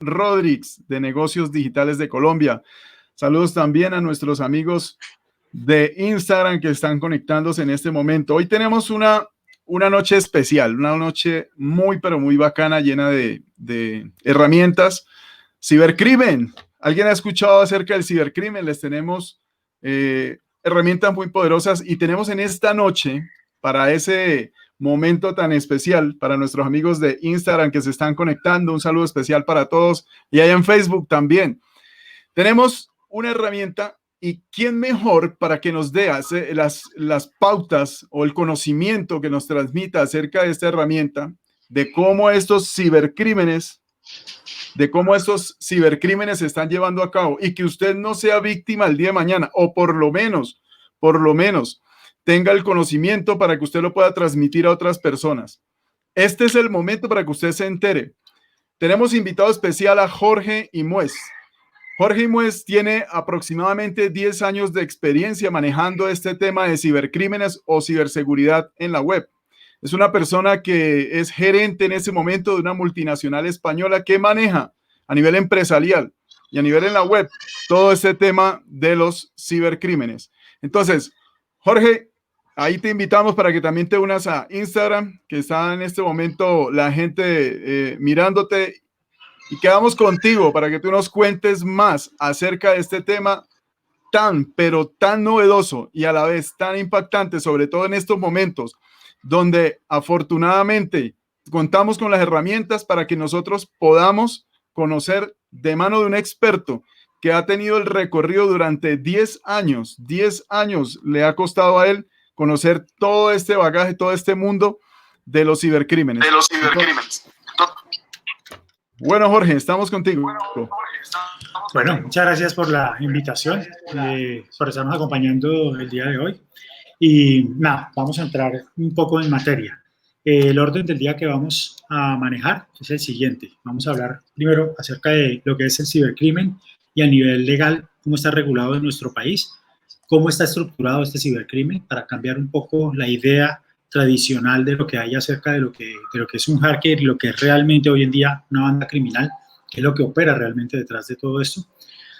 Rodríguez de Negocios Digitales de Colombia. Saludos también a nuestros amigos de Instagram que están conectándose en este momento. Hoy tenemos una noche especial, una noche muy, pero muy bacana, llena de herramientas. Cibercrimen. ¿Alguien ha escuchado acerca del cibercrimen? Les tenemos herramientas muy poderosas y tenemos en esta noche, para ese momento tan especial, para nuestros amigos de Instagram que se están conectando, un saludo especial para todos y allá en Facebook también. Tenemos una herramienta y quién mejor para que nos dé las pautas o el conocimiento que nos transmita acerca de esta herramienta, de cómo estos cibercrímenes se están llevando a cabo y que usted no sea víctima el día de mañana, o por lo menos, tenga el conocimiento para que usted lo pueda transmitir a otras personas. Este es el momento para que usted se entere. Tenemos invitado especial a Jorge Imüez. Jorge Imüez tiene aproximadamente 10 años de experiencia manejando este tema de cibercrímenes o ciberseguridad en la web. Es una persona que es gerente en ese momento de una multinacional española que maneja a nivel empresarial y a nivel en la web todo este tema de los cibercrímenes. Entonces, Jorge, ahí te invitamos para que también te unas a Instagram, que está en este momento la gente mirándote, y quedamos contigo para que tú nos cuentes más acerca de este tema pero tan novedoso y a la vez tan impactante, sobre todo en estos momentos donde afortunadamente contamos con las herramientas para que nosotros podamos conocer de mano de un experto que ha tenido el recorrido durante 10 años. 10 años le ha costado a él conocer todo este bagaje, todo este mundo de los cibercrímenes. Bueno, Jorge, estamos contigo. Bueno, muchas gracias por la invitación, por estarnos acompañando el día de hoy. Y nada, vamos a entrar un poco en materia. El orden del día que vamos a manejar es el siguiente. Vamos a hablar primero acerca de lo que es el cibercrimen y a nivel legal, cómo está regulado en nuestro país, cómo está estructurado este cibercrimen, para cambiar un poco la idea tradicional de lo que hay acerca de lo que es un hacker y lo que es realmente hoy en día una banda criminal, que es lo que opera realmente detrás de todo esto.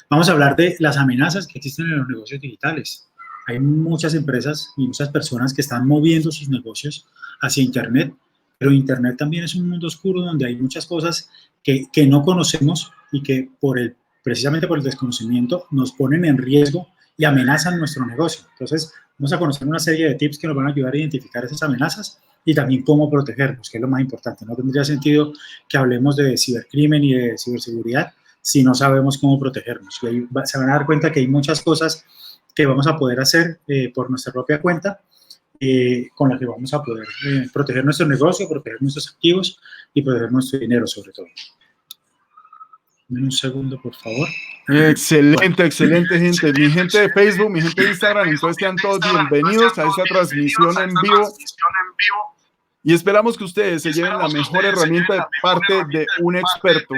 Vamos a hablar de las amenazas que existen en los negocios digitales. Hay muchas empresas y muchas personas que están moviendo sus negocios hacia Internet, pero Internet también es un mundo oscuro donde hay muchas cosas que no conocemos y que precisamente por el desconocimiento nos ponen en riesgo y amenazan nuestro negocio. Entonces, vamos a conocer una serie de tips que nos van a ayudar a identificar esas amenazas y también cómo protegernos, que es lo más importante. No tendría sentido que hablemos de cibercrimen y de ciberseguridad si no sabemos cómo protegernos. Y ahí se van a dar cuenta que hay muchas cosas que vamos a poder hacer por nuestra propia cuenta, con las que vamos a poder proteger nuestro negocio, proteger nuestros activos y proteger nuestro dinero sobre todo. Dame un segundo, por favor. Excelente, excelente, gente. Mi gente de Facebook, mi gente de Instagram, entonces sean todos bienvenidos a esta transmisión en vivo. Y esperamos que ustedes se lleven la mejor herramienta de parte de un experto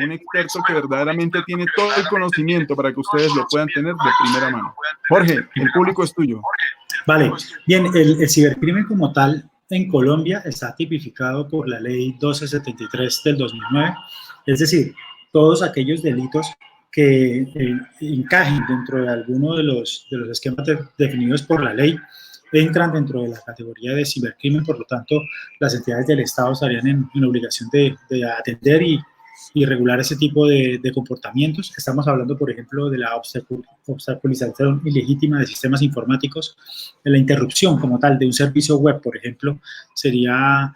que verdaderamente tiene todo el conocimiento para que ustedes lo puedan tener de primera mano. Jorge, el público es tuyo. Vale, bien, el cibercrimen como tal en Colombia está tipificado por la ley 1273 del 2009, es decir, todos aquellos delitos que encajen dentro de alguno de los esquemas definidos por la ley entran dentro de la categoría de cibercrimen. Por lo tanto, las entidades del Estado estarían en obligación de atender y regular ese tipo de comportamientos. Estamos hablando, por ejemplo, de la obstaculización ilegítima de sistemas informáticos, de la interrupción como tal de un servicio web, por ejemplo, sería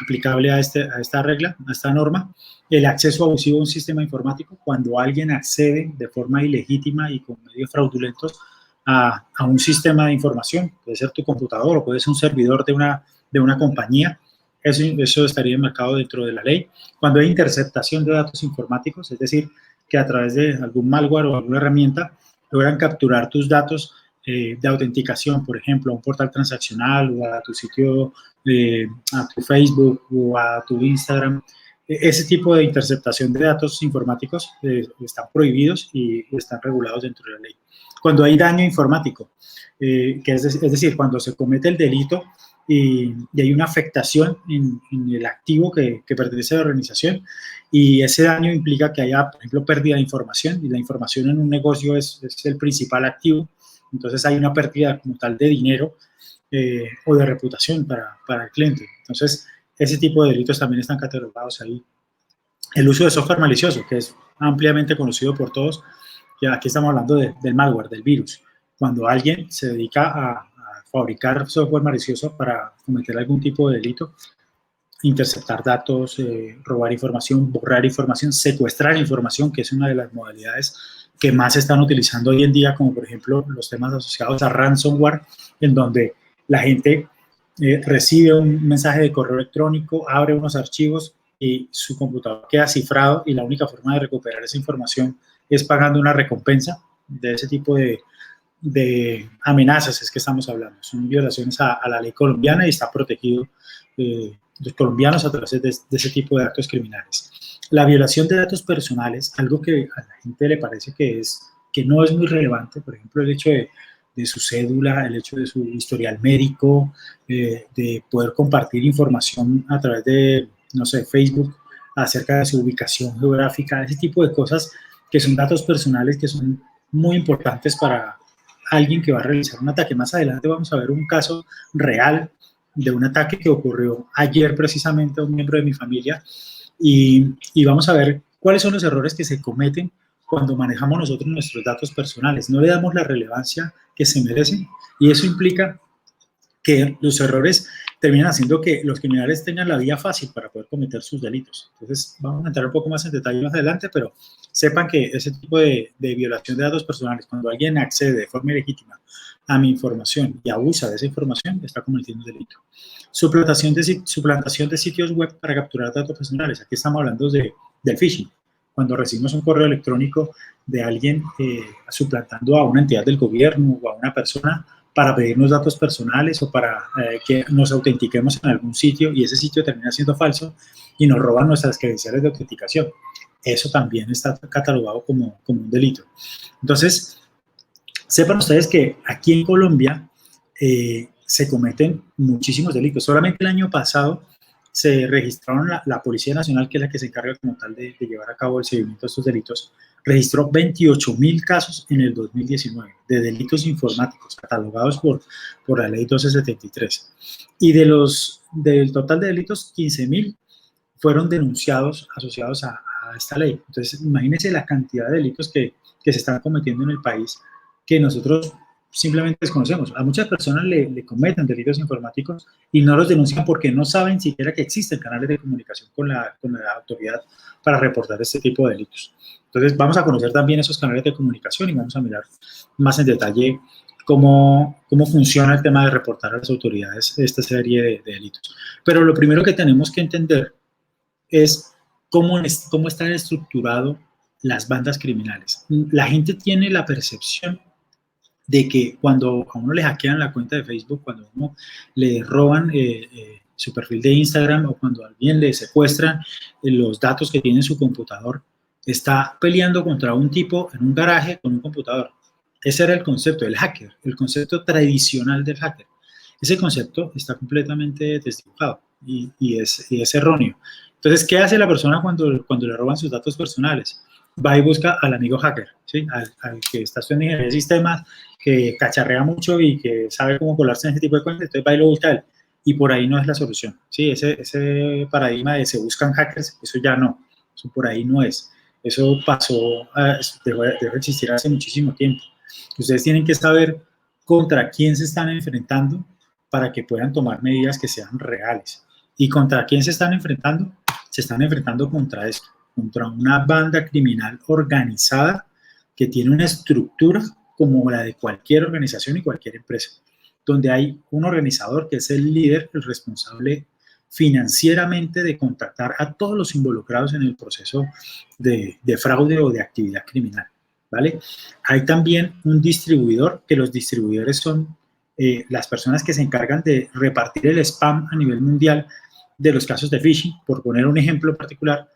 aplicable a esta regla, a esta norma. El acceso abusivo a un sistema informático, cuando alguien accede de forma ilegítima y con medios fraudulentos a un sistema de información, puede ser tu computador o puede ser un servidor de una compañía, eso estaría enmarcado dentro de la ley. Cuando hay interceptación de datos informáticos, es decir, que a través de algún malware o alguna herramienta logran capturar tus datos de autenticación, por ejemplo, a un portal transaccional o a tu sitio, a tu Facebook o a tu Instagram. Ese tipo de interceptación de datos informáticos están prohibidos y están regulados dentro de la ley. Cuando hay daño informático, es decir, cuando se comete el delito y hay una afectación en el activo que pertenece a la organización, y ese daño implica que haya, por ejemplo, pérdida de información, y la información en un negocio es el principal activo. Entonces hay una pérdida como tal de dinero o de reputación para el cliente. Entonces ese tipo de delitos también están catalogados ahí. El uso de software malicioso, que es ampliamente conocido por todos, y aquí estamos hablando del malware, del virus. Cuando alguien se dedica a fabricar software malicioso para cometer algún tipo de delito, interceptar datos, robar información, borrar información, secuestrar información, que es una de las modalidades que más se están utilizando hoy en día, como por ejemplo los temas asociados a ransomware, en donde la gente recibe un mensaje de correo electrónico, abre unos archivos y su computador queda cifrado, y la única forma de recuperar esa información es pagando una recompensa. De ese tipo de amenazas es que estamos hablando. Son violaciones a la ley colombiana, y está protegido los colombianos a través de ese tipo de actos criminales. La violación de datos personales, algo que a la gente le parece que no es muy relevante, por ejemplo, el hecho de su cédula, el hecho de su historial médico, de poder compartir información a través de, no sé, Facebook, acerca de su ubicación geográfica, ese tipo de cosas que son datos personales que son muy importantes para alguien que va a realizar un ataque. Más adelante vamos a ver un caso real de un ataque que ocurrió ayer precisamente a un miembro de mi familia, y vamos a ver cuáles son los errores que se cometen cuando manejamos nosotros nuestros datos personales. No le damos la relevancia que se merecen, y eso implica que los errores terminan haciendo que los criminales tengan la vía fácil para poder cometer sus delitos. Entonces, vamos a entrar un poco más en detalle más adelante, pero sepan que ese tipo de violación de datos personales, cuando alguien accede de forma ilegítima a mi información y abusa de esa información, está cometiendo un delito. Suplantación de sitios web para capturar datos personales. Aquí estamos hablando del phishing. Cuando recibimos un correo electrónico de alguien suplantando a una entidad del gobierno o a una persona para pedirnos datos personales o para que nos autentiquemos en algún sitio, y ese sitio termina siendo falso y nos roban nuestras credenciales de autenticación. Eso también está catalogado como un delito. Entonces, sepan ustedes que aquí en Colombia se cometen muchísimos delitos. Solamente el año pasado se registraron, la Policía Nacional, que es la que se encarga como tal de llevar a cabo el seguimiento de estos delitos, registró 28.000 casos en el 2019 de delitos informáticos catalogados por la ley 1273. Y del total de delitos, 15.000 fueron denunciados asociados a esta ley. Entonces, imagínense la cantidad de delitos que se están cometiendo en el país, que nosotros simplemente desconocemos. A muchas personas le cometen delitos informáticos y no los denuncian porque no saben siquiera que existen canales de comunicación con la autoridad para reportar este tipo de delitos. Entonces, vamos a conocer también esos canales de comunicación y vamos a mirar más en detalle cómo funciona el tema de reportar a las autoridades esta serie de delitos. Pero lo primero que tenemos que entender es cómo están estructuradas las bandas criminales. La gente tiene la percepción de que cuando a uno le hackean la cuenta de Facebook, cuando a uno le roban su perfil de Instagram, o cuando a alguien le secuestran los datos que tiene en su computador, está peleando contra un tipo en un garaje con un computador. Ese era el concepto del hacker, el concepto tradicional del hacker. Ese concepto está completamente desdibujado y es erróneo. Entonces, ¿qué hace la persona cuando le roban sus datos personales? Va y busca al amigo hacker, ¿sí? al que está estudiando ingeniería de sistemas, que cacharrea mucho y que sabe cómo colarse en ese tipo de cosas, entonces va y lo busca a él. Y por ahí no es la solución, ¿sí? Ese paradigma de se buscan hackers, eso ya no, eso por ahí no es. Eso dejó de existir hace muchísimo tiempo. Ustedes tienen que saber contra quién se están enfrentando para que puedan tomar medidas que sean reales. ¿Y contra quién se están enfrentando? Se están enfrentando contra esto, contra una banda criminal organizada que tiene una estructura como la de cualquier organización y cualquier empresa, donde hay un organizador que es el líder, el responsable financieramente de contactar a todos los involucrados en el proceso de fraude o de actividad criminal, ¿vale? Hay también un distribuidor, que los distribuidores son las personas que se encargan de repartir el spam a nivel mundial de los casos de phishing. Por poner un ejemplo particular,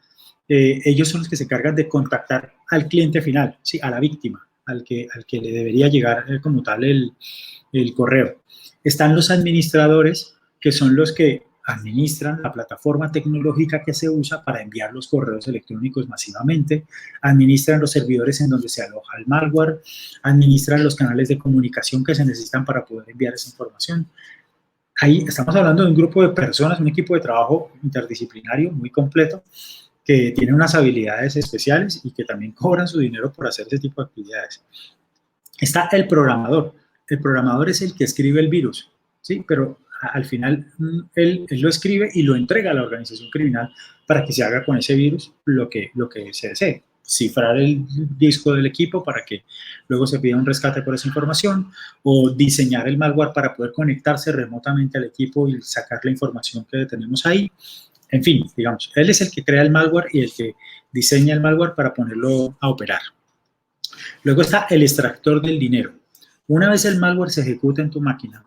ellos son los que se encargan de contactar al cliente final, ¿sí? A la víctima, al que le debería llegar como tal el correo. Están los administradores, que son los que administran la plataforma tecnológica que se usa para enviar los correos electrónicos masivamente, administran los servidores en donde se aloja el malware, administran los canales de comunicación que se necesitan para poder enviar esa información. Ahí estamos hablando de un grupo de personas, un equipo de trabajo interdisciplinario muy completo, que tiene unas habilidades especiales y que también cobran su dinero por hacer ese tipo de actividades. Está el programador. El programador es el que escribe el virus, ¿sí? Pero al final él lo escribe y lo entrega a la organización criminal para que se haga con ese virus lo que se desee. Cifrar el disco del equipo para que luego se pida un rescate por esa información, o diseñar el malware para poder conectarse remotamente al equipo y sacar la información que tenemos ahí. En fin, digamos, él es el que crea el malware y el que diseña el malware para ponerlo a operar. Luego está el extractor del dinero. Una vez el malware se ejecuta en tu máquina,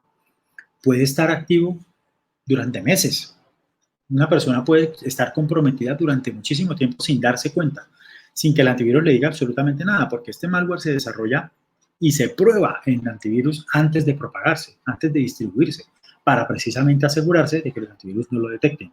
puede estar activo durante meses. Una persona puede estar comprometida durante muchísimo tiempo sin darse cuenta, sin que el antivirus le diga absolutamente nada, porque este malware se desarrolla y se prueba en el antivirus antes de propagarse, antes de distribuirse, para precisamente asegurarse de que los antivirus no lo detecten.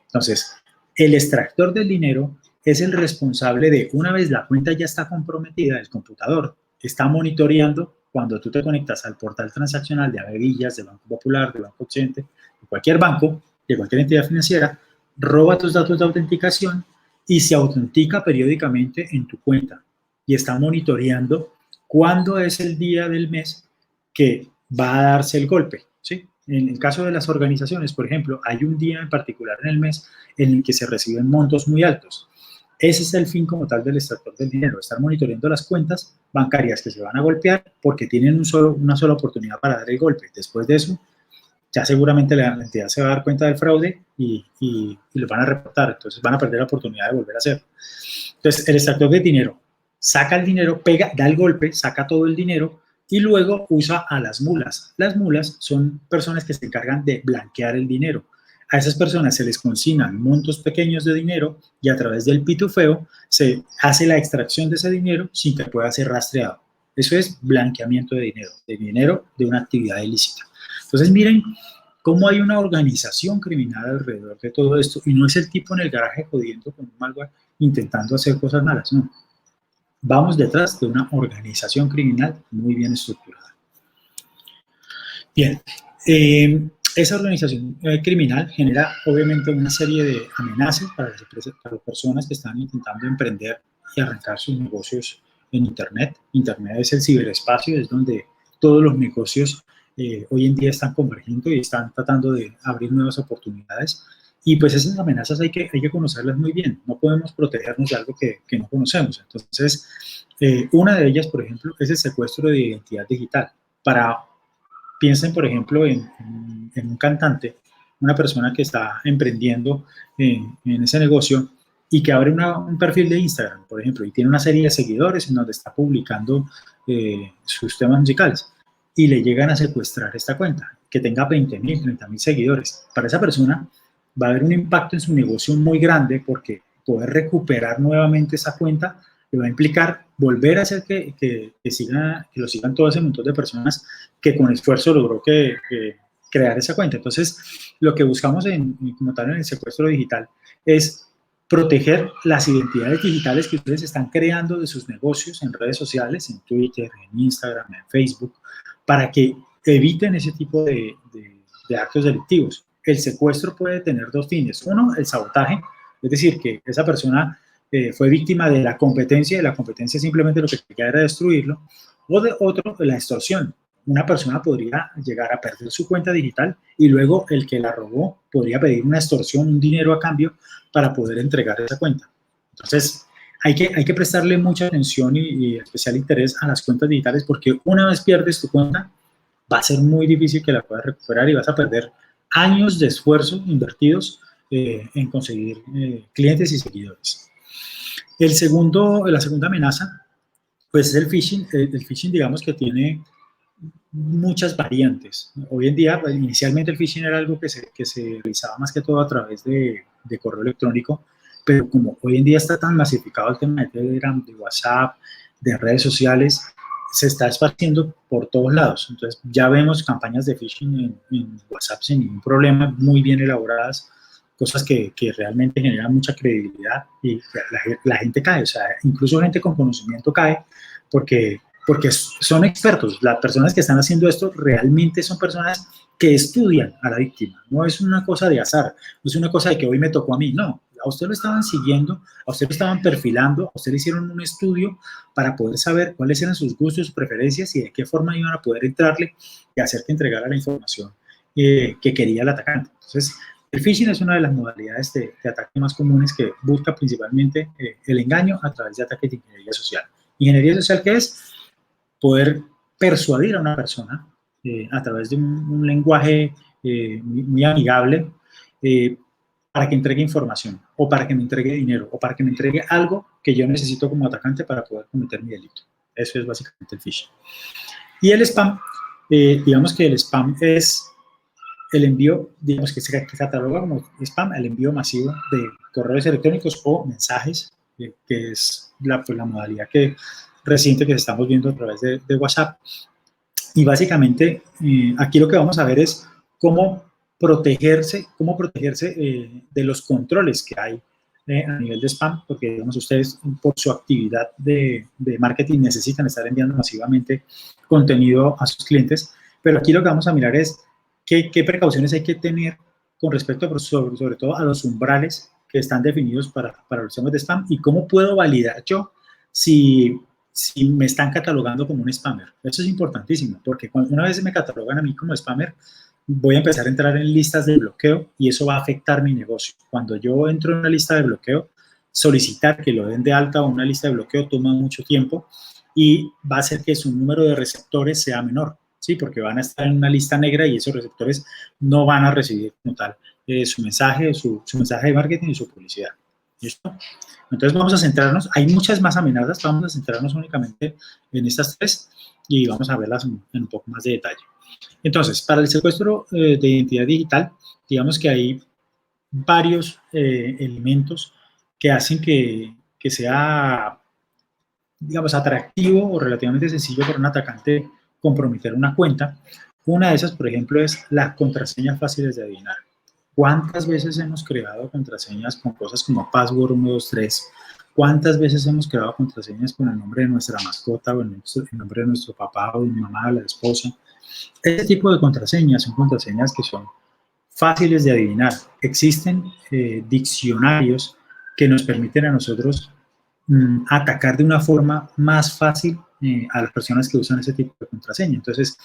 Entonces, el extractor del dinero es el responsable de, una vez la cuenta ya está comprometida, el computador está monitoreando cuando tú te conectas al portal transaccional de Avevillas, de Banco Popular, de Banco Occidente, de cualquier banco, de cualquier entidad financiera, roba tus datos de autenticación y se autentica periódicamente en tu cuenta. Y está monitoreando cuándo es el día del mes que va a darse el golpe, ¿sí? En el caso de las organizaciones, por ejemplo, hay un día en particular en el mes en el que se reciben montos muy altos. Ese es el fin como tal del extractor del dinero, estar monitoreando las cuentas bancarias que se van a golpear porque tienen una sola oportunidad para dar el golpe. Después de eso, ya seguramente la entidad se va a dar cuenta del fraude y lo van a reportar. Entonces van a perder la oportunidad de volver a hacerlo. Entonces, el extractor de dinero saca el dinero, da el golpe, saca todo el dinero y luego usa a las mulas. Las mulas son personas que se encargan de blanquear el dinero. A esas personas se les consignan montos pequeños de dinero y a través del pitufeo se hace la extracción de ese dinero sin que pueda ser rastreado. Eso es blanqueamiento de dinero de una actividad ilícita. Entonces, miren cómo hay una organización criminal alrededor de todo esto y no es el tipo en el garaje jodiendo con un malware intentando hacer cosas malas, no. Vamos detrás de una organización criminal muy bien estructurada. Bien, esa organización criminal genera obviamente una serie de amenazas para las empresas, para las personas que están intentando emprender y arrancar sus negocios en Internet. Internet es el ciberespacio, es donde todos los negocios hoy en día están convergiendo y están tratando de abrir nuevas oportunidades. Y pues esas amenazas hay que conocerlas muy bien. No podemos protegernos de algo que no conocemos. Entonces, una de ellas, por ejemplo, es el secuestro de identidad digital. Piensen, por ejemplo, en un cantante, una persona que está emprendiendo en ese negocio y que abre un perfil de Instagram, por ejemplo, y tiene una serie de seguidores en donde está publicando sus temas musicales y le llegan a secuestrar esta cuenta, que tenga 20.000, 30.000 seguidores. Para esa persona va a haber un impacto en su negocio muy grande porque poder recuperar nuevamente esa cuenta le va a implicar volver a hacer que lo sigan todo ese montón de personas que con esfuerzo logró crear esa cuenta. Entonces, lo que buscamos como tal en el secuestro digital es proteger las identidades digitales que ustedes están creando de sus negocios en redes sociales, en Twitter, en Instagram, en Facebook, para que eviten ese tipo de actos delictivos. El secuestro puede tener dos fines. Uno, el sabotaje, es decir, que esa persona fue víctima de la competencia, y la competencia simplemente lo que quería era destruirlo, o de otro, la extorsión. Una persona podría llegar a perder su cuenta digital y luego el que la robó podría pedir una extorsión, un dinero a cambio para poder entregar esa cuenta. Entonces, hay que prestarle mucha atención y especial interés a las cuentas digitales porque una vez pierdes tu cuenta, va a ser muy difícil que la puedas recuperar y vas a perder años de esfuerzo invertidos en conseguir clientes y seguidores. La segunda amenaza, pues es el phishing. El phishing, digamos que tiene muchas variantes. Hoy en día, pues, inicialmente el phishing era algo que se realizaba más que todo a través de correo electrónico, pero como hoy en día está tan masificado el tema de Telegram, de WhatsApp, de redes sociales, se está esparciendo por todos lados. Entonces ya vemos campañas de phishing en WhatsApp sin ningún problema, muy bien elaboradas, cosas que realmente generan mucha credibilidad y la gente cae, o sea, incluso gente con conocimiento cae porque son expertos. Las personas que están haciendo esto realmente son personas que estudian a la víctima. No es una cosa de azar, no es una cosa de que hoy me tocó a mí, no. A usted lo estaban siguiendo, a usted lo estaban perfilando, a usted le hicieron un estudio para poder saber cuáles eran sus gustos, sus preferencias y de qué forma iban a poder entrarle y hacer que entregara la información que quería el atacante. Entonces, el phishing es una de las modalidades de ataque más comunes que busca principalmente el engaño a través de ataques de ingeniería social. ¿Ingeniería social qué es? Poder persuadir a una persona a través de un lenguaje muy amigable para que entregue información o para que me entregue dinero o para que me entregue algo que yo necesito como atacante para poder cometer mi delito. Eso es básicamente el phishing. Y el spam, digamos que el spam es el envío, digamos que se cataloga como spam, el envío masivo de correos electrónicos o mensajes, que es la modalidad reciente que estamos viendo a través de WhatsApp. Y básicamente aquí lo que vamos a ver es cómo protegerse de los controles que hay a nivel de spam, porque digamos ustedes por su actividad de marketing necesitan estar enviando masivamente contenido a sus clientes, pero aquí lo que vamos a mirar es qué precauciones hay que tener con respecto sobre todo a los umbrales que están definidos para los temas de spam y cómo puedo validar yo si me están catalogando como un spammer. Eso es importantísimo, porque cuando una vez me catalogan a mí como spammer, voy a empezar a entrar en listas de bloqueo y eso va a afectar mi negocio. Cuando yo entro en una lista de bloqueo, solicitar que lo den de alta o una lista de bloqueo toma mucho tiempo y va a hacer que su número de receptores sea menor, ¿sí? Porque van a estar en una lista negra y esos receptores no van a recibir como tal su mensaje de marketing y su publicidad. ¿Listo? Entonces vamos a centrarnos, hay muchas más amenazas, vamos a centrarnos únicamente en estas tres y vamos a verlas en un poco más de detalle. Entonces, para el secuestro de identidad digital, digamos que hay varios elementos que hacen que sea, digamos, atractivo o relativamente sencillo para un atacante comprometer una cuenta. Una de esas, por ejemplo, es las contraseñas fáciles de adivinar. ¿Cuántas veces hemos creado contraseñas con cosas como password 123? ¿Cuántas veces hemos creado contraseñas con el nombre de nuestra mascota o el nombre de nuestro papá o de mi mamá, de la esposa? Este tipo de contraseñas son contraseñas que son fáciles de adivinar. Existen diccionarios que nos permiten a nosotros atacar de una forma más fácil a las personas que usan ese tipo de contraseña. Entonces,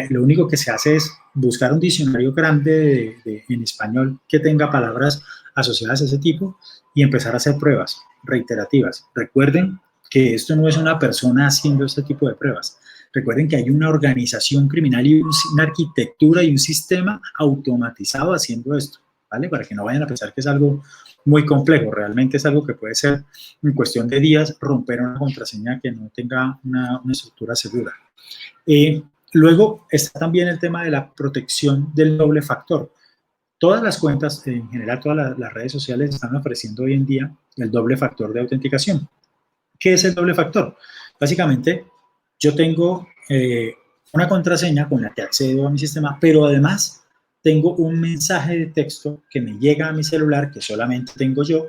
lo único que se hace es buscar un diccionario grande en español que tenga palabras asociadas a ese tipo y empezar a hacer pruebas reiterativas. Recuerden que esto no es una persona haciendo este tipo de pruebas. Recuerden que hay una organización criminal y una arquitectura y un sistema automatizado haciendo esto, ¿vale? Para que no vayan a pensar que es algo muy complejo. Realmente es algo que puede ser en cuestión de días romper una contraseña que no tenga una estructura segura. Luego está también el tema de la protección del doble factor. Todas las cuentas, en general todas las redes sociales están ofreciendo hoy en día el doble factor de autenticación. ¿Qué es el doble factor? Básicamente, yo tengo una contraseña con la que accedo a mi sistema, pero además tengo un mensaje de texto que me llega a mi celular que solamente tengo yo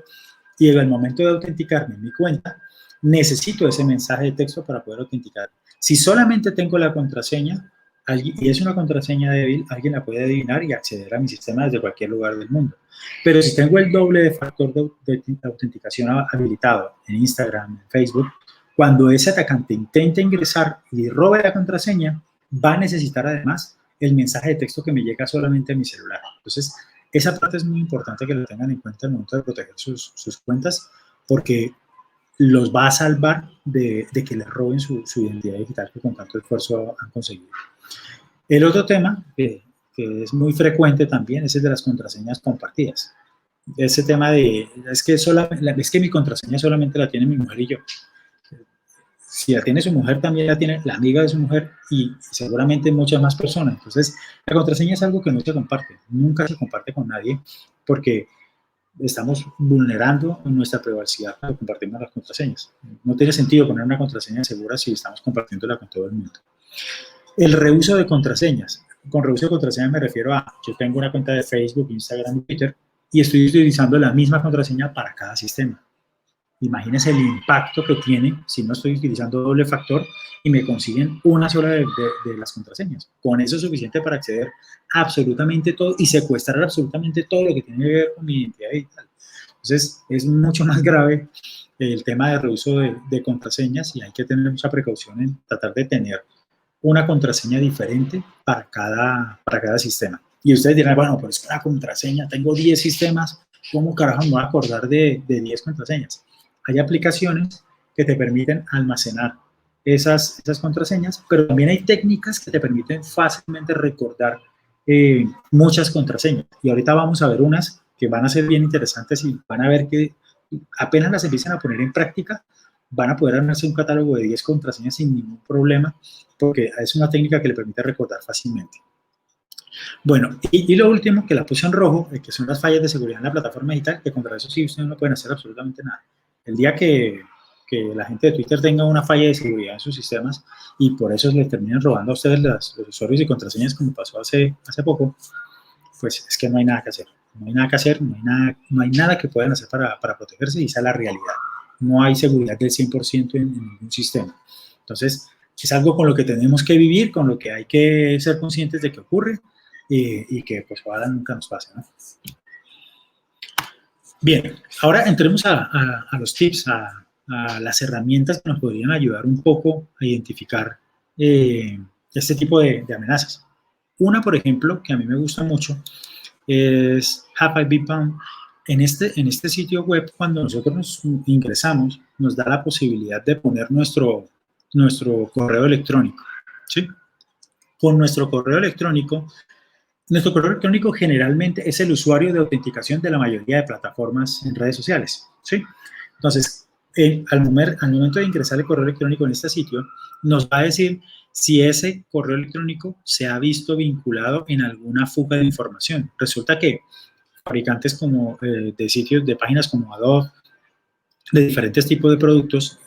y en el momento de autenticarme en mi cuenta, necesito ese mensaje de texto para poder autenticar. Si solamente tengo la contraseña y es una contraseña débil, alguien la puede adivinar y acceder a mi sistema desde cualquier lugar del mundo. Pero si tengo el doble de factor de autenticación habilitado en Instagram, en Facebook, cuando ese atacante intente ingresar y robe la contraseña, va a necesitar además el mensaje de texto que me llega solamente a mi celular. Entonces, esa parte es muy importante que lo tengan en cuenta al momento de proteger sus cuentas, porque los va a salvar de que les roben su identidad digital que con tanto esfuerzo han conseguido. El otro tema que es muy frecuente también es el de las contraseñas compartidas. Ese tema es que mi contraseña solamente la tiene mi mujer y yo. Si la tiene su mujer, también la tiene la amiga de su mujer y seguramente muchas más personas. Entonces, la contraseña es algo que no se comparte, nunca se comparte con nadie, porque estamos vulnerando nuestra privacidad cuando compartimos las contraseñas. No tiene sentido poner una contraseña segura si estamos compartiéndola con todo el mundo. El reuso de contraseñas. Con reuso de contraseñas me refiero a, yo tengo una cuenta de Facebook, Instagram y Twitter y estoy utilizando la misma contraseña para cada sistema. Imagínense el impacto que tiene si no estoy utilizando doble factor y me consiguen una sola de las contraseñas. Con eso es suficiente para acceder a absolutamente todo y secuestrar absolutamente todo lo que tiene que ver con mi identidad digital. Entonces, es mucho más grave el tema de reuso de contraseñas y hay que tener mucha precaución en tratar de tener una contraseña diferente para cada sistema. Y ustedes dirán, bueno, pero es que una contraseña, tengo 10 sistemas, ¿cómo carajo me voy a acordar de 10 contraseñas? Hay aplicaciones que te permiten almacenar esas contraseñas, pero también hay técnicas que te permiten fácilmente recordar muchas contraseñas. Y ahorita vamos a ver unas que van a ser bien interesantes y van a ver que apenas las empiecen a poner en práctica, van a poder armarse un catálogo de 10 contraseñas sin ningún problema, porque es una técnica que le permite recordar fácilmente. Bueno, y lo último, que la puse en rojo, que son las fallas de seguridad en la plataforma digital, que contra eso sí ustedes no pueden hacer absolutamente nada. El día que la gente de Twitter tenga una falla de seguridad en sus sistemas y por eso les terminen robando a ustedes los usuarios y contraseñas como pasó hace poco, pues es que no hay nada que hacer. No hay nada que hacer, no hay nada que puedan hacer para protegerse y esa es la realidad. No hay seguridad del 100% en ningún sistema. Entonces, es algo con lo que tenemos que vivir, con lo que hay que ser conscientes de que ocurre y que pues ojalá nunca nos pase, ¿no? Bien, ahora entremos a los tips, a las herramientas que nos podrían ayudar un poco a identificar este tipo de amenazas. Una, por ejemplo, que a mí me gusta mucho, es Have I Been Pwned. En este sitio web, cuando nosotros nos ingresamos, nos da la posibilidad de poner nuestro correo electrónico, ¿sí? Con nuestro correo electrónico generalmente es el usuario de autenticación de la mayoría de plataformas en redes sociales, ¿sí? Entonces, al momento de ingresar el correo electrónico en este sitio, nos va a decir si ese correo electrónico se ha visto vinculado en alguna fuga de información. Resulta que fabricantes como de sitios, de páginas como Adobe, de diferentes tipos de productos,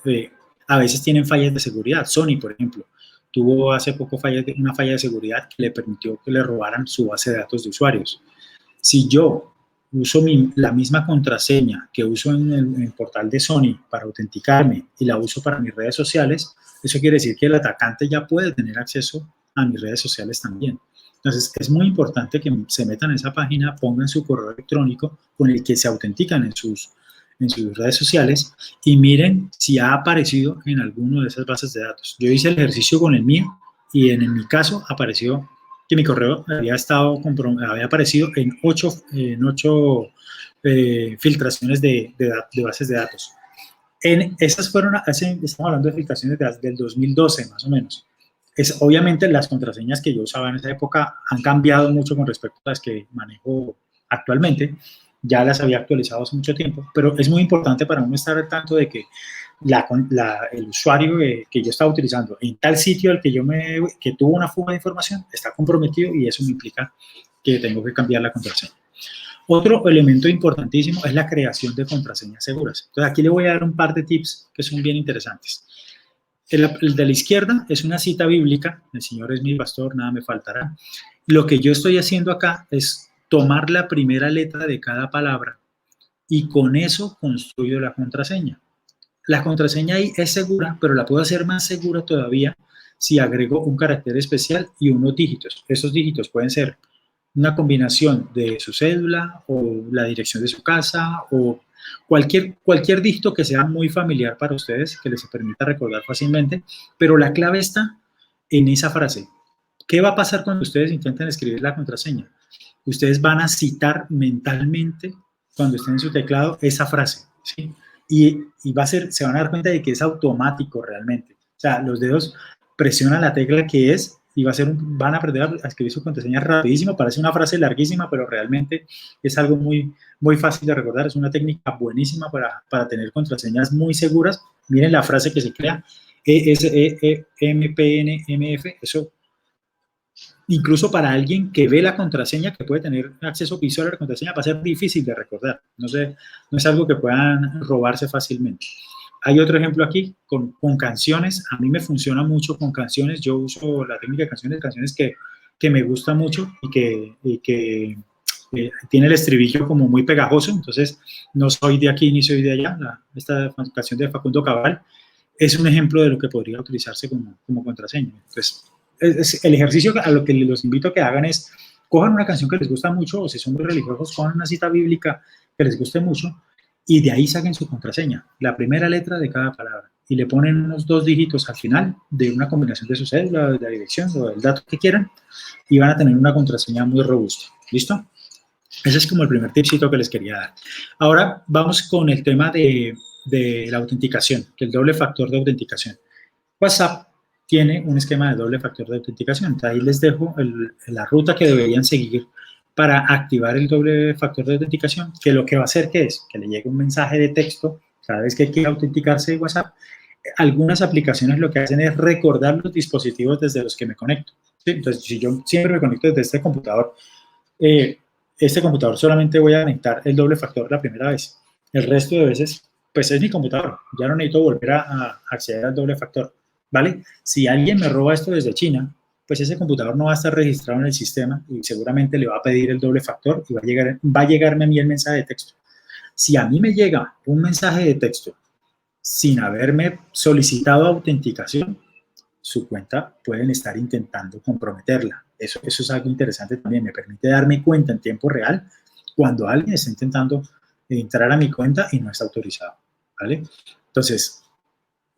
a veces tienen fallas de seguridad. Sony, por ejemplo, tuvo hace poco una falla de seguridad que le permitió que le robaran su base de datos de usuarios. Si yo uso la misma contraseña que uso en el portal de Sony para autenticarme y la uso para mis redes sociales, eso quiere decir que el atacante ya puede tener acceso a mis redes sociales también. Entonces, es muy importante que se metan en esa página, pongan su correo electrónico con el que se autentican en sus redes sociales y miren si ha aparecido en alguna de esas bases de datos. Yo hice el ejercicio con el mío y en mi caso apareció que mi correo había aparecido en 8 filtraciones de bases de datos. Esas fueron, estamos hablando de filtraciones del 2012 más o menos. Obviamente las contraseñas que yo usaba en esa época han cambiado mucho con respecto a las que manejo actualmente. Ya las había actualizado hace mucho tiempo, pero es muy importante para uno estar al tanto de que el usuario que yo estaba utilizando en tal sitio al que tuvo una fuga de información está comprometido y eso me implica que tengo que cambiar la contraseña. Otro elemento importantísimo es la creación de contraseñas seguras. Entonces aquí le voy a dar un par de tips que son bien interesantes. El de la izquierda es una cita bíblica, el Señor es mi pastor, nada me faltará. Lo que yo estoy haciendo acá es tomar la primera letra de cada palabra y con eso construyo la contraseña. La contraseña ahí es segura, pero la puedo hacer más segura todavía si agrego un carácter especial y unos dígitos. Esos dígitos pueden ser una combinación de su cédula o la dirección de su casa o cualquier dígito que sea muy familiar para ustedes, que les permita recordar fácilmente, pero la clave está en esa frase. ¿Qué va a pasar cuando ustedes intenten escribir la contraseña? Ustedes van a citar mentalmente, cuando estén en su teclado, esa frase, ¿sí? Y se van a dar cuenta de que es automático realmente. O sea, los dedos presionan la tecla que es y van a aprender a escribir su contraseña rapidísimo. Parece una frase larguísima, pero realmente es algo muy, muy fácil de recordar. Es una técnica buenísima para tener contraseñas muy seguras. Miren la frase que se crea, ESEMPNMF, eso incluso para alguien que ve la contraseña, que puede tener acceso visual a la contraseña, va a ser difícil de recordar. No es algo que puedan robarse fácilmente. Hay otro ejemplo aquí con canciones. A mí me funciona mucho con canciones. Yo uso la técnica de canciones que me gusta mucho y que tiene el estribillo como muy pegajoso. Entonces, no soy de aquí ni soy de allá. Esta canción de Facundo Cabral es un ejemplo de lo que podría utilizarse como contraseña. Entonces, el ejercicio a lo que los invito a que hagan es, cojan una canción que les gusta mucho, o si son muy religiosos, cojan una cita bíblica que les guste mucho, y de ahí saquen su contraseña, la primera letra de cada palabra, y le ponen unos 2 dígitos al final de una combinación de su cédula, de la dirección o del dato que quieran, y van a tener una contraseña muy robusta. ¿Listo? Ese es como el primer tipcito que les quería dar. Ahora vamos con el tema de la autenticación, que el doble factor de autenticación. WhatsApp tiene un esquema de doble factor de autenticación. Entonces, ahí les dejo la ruta que deberían seguir para activar el doble factor de autenticación, que lo que va a hacer que es que le llegue un mensaje de texto cada vez que quiera autenticarse de WhatsApp. Algunas aplicaciones lo que hacen es recordar los dispositivos desde los que me conecto. ¿Sí? Entonces, si yo siempre me conecto desde este computador solamente voy a conectar el doble factor la primera vez. El resto de veces, pues es mi computador. Ya no necesito volver a acceder al doble factor. ¿Vale? Si alguien me roba esto desde China, pues ese computador no va a estar registrado en el sistema y seguramente le va a pedir el doble factor y va a llegarme a mí el mensaje de texto. Si a mí me llega un mensaje de texto sin haberme solicitado autenticación, su cuenta pueden estar intentando comprometerla. Eso es algo interesante también. Me permite darme cuenta en tiempo real cuando alguien está intentando entrar a mi cuenta y no está autorizado. ¿Vale? Entonces,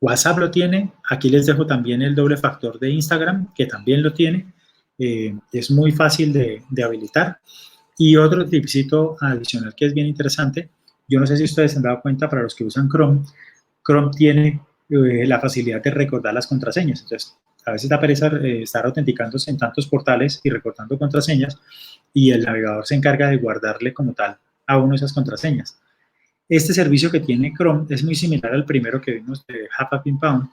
WhatsApp lo tiene. Aquí les dejo también el doble factor de Instagram, que también lo tiene. Es muy fácil de habilitar. Y otro tipcito adicional que es bien interesante, yo no sé si ustedes se han dado cuenta, para los que usan Chrome, Chrome tiene la facilidad de recordar las contraseñas. Entonces, a veces da pereza estar autenticándose en tantos portales y recordando contraseñas, y el navegador se encarga de guardarle como tal a uno esas contraseñas. Este servicio que tiene Chrome es muy similar al primero que vimos de HappyPinPound,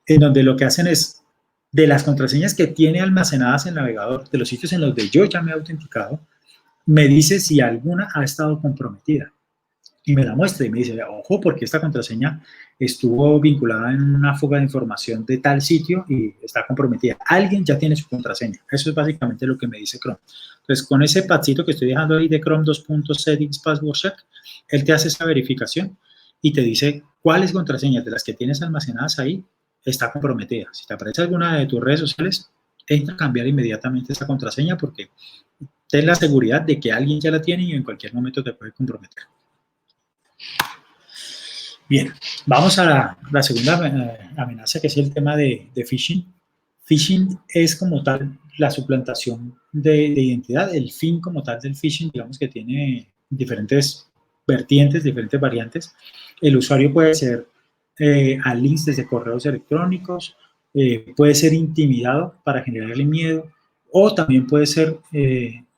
en donde lo que hacen es, de las contraseñas que tiene almacenadas en el navegador, de los sitios en los que yo ya me he autenticado, me dice si alguna ha estado comprometida. Y me la muestra y me dice, ojo, porque esta contraseña estuvo vinculada en una fuga de información de tal sitio y está comprometida. Alguien ya tiene su contraseña. Eso es básicamente lo que me dice Chrome. Entonces, con ese padcito que estoy dejando ahí de Chrome 2.settings password check, él te hace esa verificación y te dice cuáles contraseñas de las que tienes almacenadas ahí está comprometida. Si te aparece alguna de tus redes sociales, entra a cambiar inmediatamente esa contraseña, porque ten la seguridad de que alguien ya la tiene y en cualquier momento te puede comprometer. Bien, vamos a la segunda amenaza, que es el tema de phishing. Phishing es como tal la suplantación de identidad. El fin como tal del phishing, digamos que tiene diferentes vertientes, diferentes variantes. El usuario puede ser a links desde correos electrónicos, puede ser intimidado para generarle miedo, o también puede ser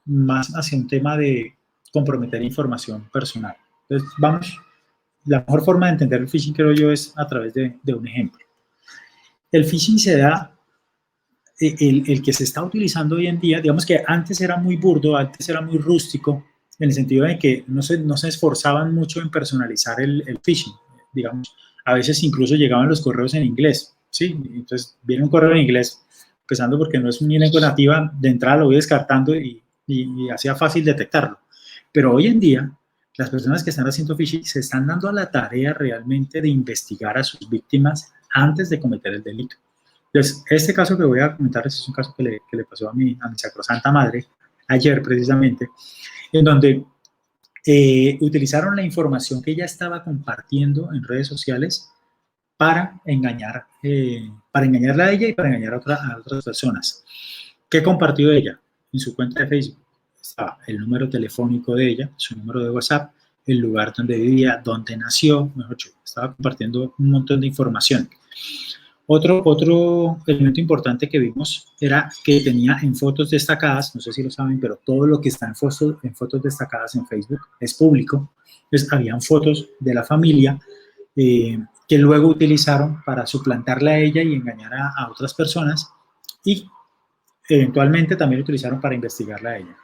más hacia un tema de comprometer información personal. Entonces, la mejor forma de entender el phishing, creo yo, es a través de un ejemplo. El phishing se da, el que se está utilizando hoy en día, digamos que antes era muy burdo, antes era muy rústico, en el sentido de que no se esforzaban mucho en personalizar el phishing. Digamos, a veces incluso llegaban los correos en inglés, ¿sí? Entonces, viene un correo en inglés, empezando porque no es mi lengua nativa, de entrada lo voy descartando y hacía fácil detectarlo. Pero hoy en día, las personas que están haciendo phishing se están dando a la tarea realmente de investigar a sus víctimas antes de cometer el delito. Entonces, este caso que voy a comentarles es un caso que le pasó a mi sacrosanta madre ayer precisamente, en donde utilizaron la información que ella estaba compartiendo en redes sociales para engañarla a ella y para engañar a otras personas. ¿Qué compartió ella? En su cuenta de Facebook estaba el número telefónico de ella, su número de WhatsApp, el lugar donde vivía, dónde nació, mejor dicho, estaba compartiendo un montón de información. Otro elemento importante que vimos era que tenía en fotos destacadas, no sé si lo saben, pero todo lo que está en fotos destacadas en Facebook es público. Entonces, habían fotos de la familia que luego utilizaron para suplantarla a ella y engañar a otras personas, y eventualmente también lo utilizaron para investigarla a ella.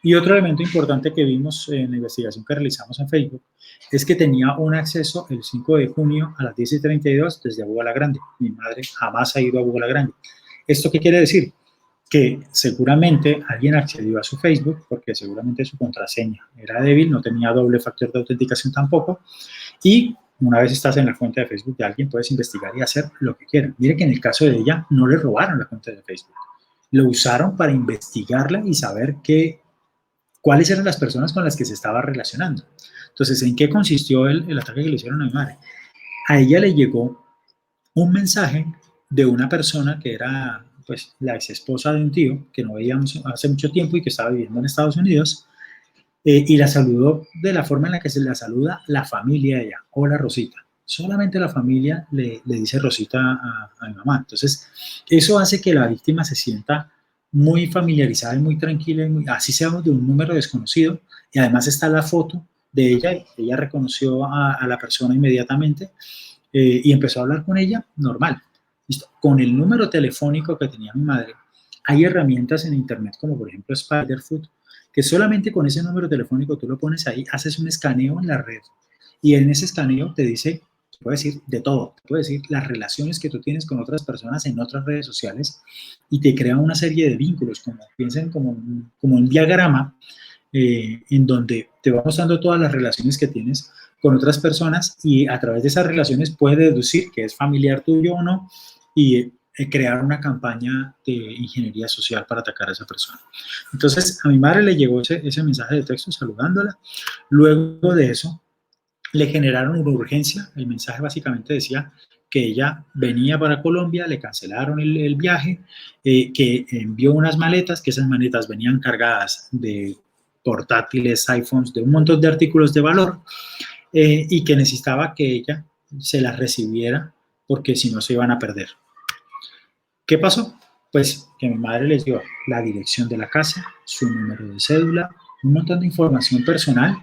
Y otro elemento importante que vimos en la investigación que realizamos en Facebook es que tenía un acceso el 5 de junio a las 10:32 desde Abuga la Grande. Mi madre jamás ha ido a Abuga la Grande. ¿Esto qué quiere decir? Que seguramente alguien accedió a su Facebook porque seguramente su contraseña era débil, no tenía doble factor de autenticación tampoco, y una vez estás en la cuenta de Facebook de alguien, puedes investigar y hacer lo que quieras. Mire que en el caso de ella no le robaron la cuenta de Facebook, lo usaron para investigarla y saber cuáles eran las personas con las que se estaba relacionando. Entonces, ¿en qué consistió el ataque que le hicieron a mi madre? A ella le llegó un mensaje de una persona que era pues la ex esposa de un tío que no veíamos hace mucho tiempo y que estaba viviendo en Estados Unidos, y la saludó de la forma en la que se la saluda la familia de ella. Hola, Rosita. Solamente la familia le dice Rosita a mi mamá. Entonces, eso hace que la víctima se sienta muy familiarizada y muy tranquila, así sea de un número desconocido, y además está la foto de ella, y ella reconoció a la persona inmediatamente, y empezó a hablar con ella normal. ¿Listo? Con el número telefónico que tenía mi madre, hay herramientas en internet como por ejemplo Spiderfoot, que solamente con ese número telefónico tú lo pones ahí, haces un escaneo en la red, y en ese escaneo te dice, te puede decir de todo, te puede decir las relaciones que tú tienes con otras personas en otras redes sociales, y te crea una serie de vínculos, como piensen como un diagrama, en donde te va mostrando todas las relaciones que tienes con otras personas, y a través de esas relaciones puedes deducir que es familiar tuyo o no, y crear una campaña de ingeniería social para atacar a esa persona. Entonces, a mi madre le llegó ese mensaje de texto saludándola. Luego de eso, le generaron una urgencia. El mensaje básicamente decía que ella venía para Colombia, le cancelaron el viaje, que envió unas maletas, que esas maletas venían cargadas de portátiles, iPhones, de un montón de artículos de valor, y que necesitaba que ella se las recibiera porque si no se iban a perder. ¿Qué pasó? Pues que mi madre les dio la dirección de la casa, su número de cédula, un montón de información personal